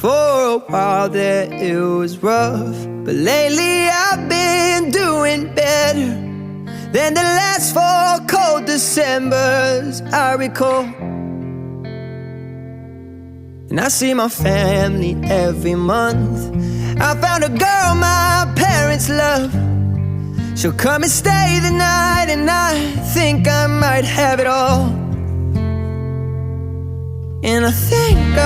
For a while there it was rough, but lately I've been doing better than the last 4 cold Decembers I recall. And I see my family every month. I found a girl my parents love. She'll come and stay the night, and I think I might have it all. And I thank God